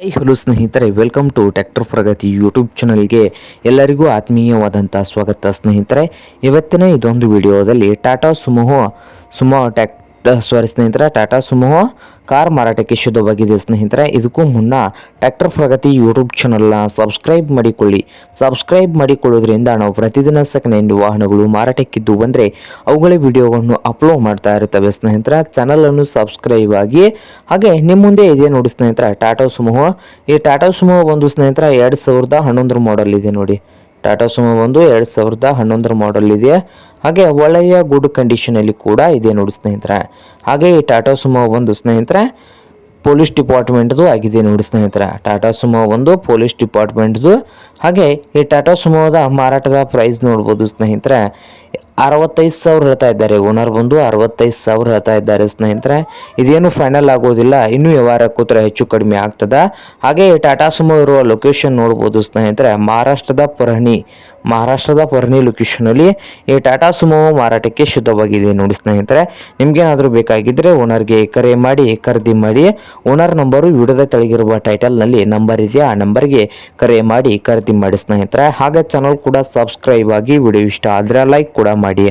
Hello ಸ್ನೇಹಿತರೆ, welcome to tractor Pragati YouTube ಚಾನಲ್ಗೆ ಎಲ್ಲರಿಗೂ ಆತ್ಮೀಯವಾದಂಥ ಸ್ವಾಗತ. ಸ್ನೇಹಿತರೆ, ಇವತ್ತಿನ ಇದೊಂದು ವಿಡಿಯೋದಲ್ಲಿ ಟಾಟಾ ಸುಮೋ ಟಾಟಾ ಸುಮೋ ಕಾರ್ ಮಾರಾಟಕ್ಕೆ ಶುದ್ಧವಾಗಿದೆ. ಸ್ನೇಹಿತರೆ, ಇದಕ್ಕೂ ಮುನ್ನ ಟ್ರ್ಯಾಕ್ಟರ್ ಪ್ರಗತಿ ಯೂಟ್ಯೂಬ್ ಚಾನಲ್ನ ಸಬ್ಸ್ಕ್ರೈಬ್ ಮಾಡಿಕೊಳ್ಳಿ. ಸಬ್ಸ್ಕ್ರೈಬ್ ಮಾಡಿಕೊಳ್ಳೋದ್ರಿಂದ ನಾವು ಪ್ರತಿದಿನ ಸೆಕೆಂಡ್ ಹ್ಯಾಂಡ್ ವಾಹನಗಳು ಮಾರಾಟಕ್ಕಿದ್ದು ಬಂದರೆ ಅವುಗಳ ವಿಡಿಯೋಗಳನ್ನು ಅಪ್ಲೋಡ್ ಮಾಡ್ತಾ ಇರ್ತವೆ. ಸ್ನೇಹಿತರೆ, ಚಾನಲನ್ನು ಸಬ್ಸ್ಕ್ರೈಬ್ ಆಗಿ. ಹಾಗೆ ನಿಮ್ಮ ಮುಂದೆ ಇದೆ ನೋಡಿ ಸ್ನೇಹಿತರೆ, ಈ ಟಾಟಾ ಸುಮೋ ಒಂದು ಸ್ನೇಹಿತರ 2011 ಮಾಡೆಲ್ ಇದೆ ನೋಡಿ. ಟಾಟಾ ಸುಮೋ ಒಂದು 2011 ಮಾಡೆಲ್ ಇದೆ. ಹಾಗೆ ಒಳ್ಳೆಯ ಗುಡ್ ಕಂಡೀಷನಲ್ಲಿ ಕೂಡ ಇದೆ ನೋಡಿ ಸ್ನೇಹಿತರೆ. ಹಾಗೆ ಈ ಟಾಟಾ ಸುಮೋ ಒಂದು ಸ್ನೇಹಿತರೆ ಪೊಲೀಸ್ ಡಿಪಾರ್ಟ್ಮೆಂಟ್ದು ಆಗಿದೆ ನೋಡಿ ಸ್ನೇಹಿತರೆ. ಟಾಟಾ ಸುಮೋ ಒಂದು ಪೊಲೀಸ್ ಡಿಪಾರ್ಟ್ಮೆಂಟ್ದು. ಹಾಗೆ ಈ ಟಾಟಾ ಸುಮೋದ ಮಾರಾಟದ ಪ್ರೈಸ್ ನೋಡ್ಬೋದು ಸ್ನೇಹಿತರೆ, 65,000 ಹೇಳ್ತಾ ಇದ್ದಾರೆ. ಓನರ್ ಬಂದು 65,000 ಹೇಳ್ತಾ ಇದ್ದಾರೆ ಸ್ನೇಹಿತರೆ. ಇದೇನು ಫೈನಲ್ ಆಗೋದಿಲ್ಲ, ಇನ್ನೂ ವ್ಯವಹಾರ ಕೂತ್ರೆ ಹೆಚ್ಚು ಕಡಿಮೆ ಆಗ್ತದ. ಹಾಗೆ ಈ ಟಾಟಾ ಸುಮೋ ಇರುವ ಲೊಕೇಶನ್ ನೋಡ್ಬೋದು ಸ್ನೇಹಿತರೆ, ಮಹಾರಾಷ್ಟ್ರದ ಪರ್ನಿ ಲೊಕೇಶನಲ್ಲಿ ಈ ಟಾಟಾ ಸುಮೋ ಮಾರಾಟಕ್ಕೆ ಶುದ್ಧವಾಗಿದೆ ನೋಡಿ ಸ್ನೇಹಿತರೆ. ನಿಮ್ಗೇನಾದರೂ ಬೇಕಾಗಿದ್ದರೆ ಓನರ್ಗೆ ಕರೆ ಮಾಡಿ ಖರೀದಿ ಮಾಡಿ. ಓನರ್ ನಂಬರು ವಿಡಿಯೋದ ತೆಳಗಿರುವ ಟೈಟಲ್ನಲ್ಲಿ ನಂಬರ್ ಇದೆ, ಆ ನಂಬರ್ಗೆ ಕರೆ ಮಾಡಿ ಖರೀದಿ ಮಾಡಿ ಸ್ನೇಹಿತರೆ. ಹಾಗೆ ಚಾನಲ್ ಕೂಡ ಸಬ್ಸ್ಕ್ರೈಬ್ ಆಗಿ. ವಿಡಿಯೋ ಇಷ್ಟ ಆದರೆ ಲೈಕ್ ಕೂಡ ಮಾಡಿ.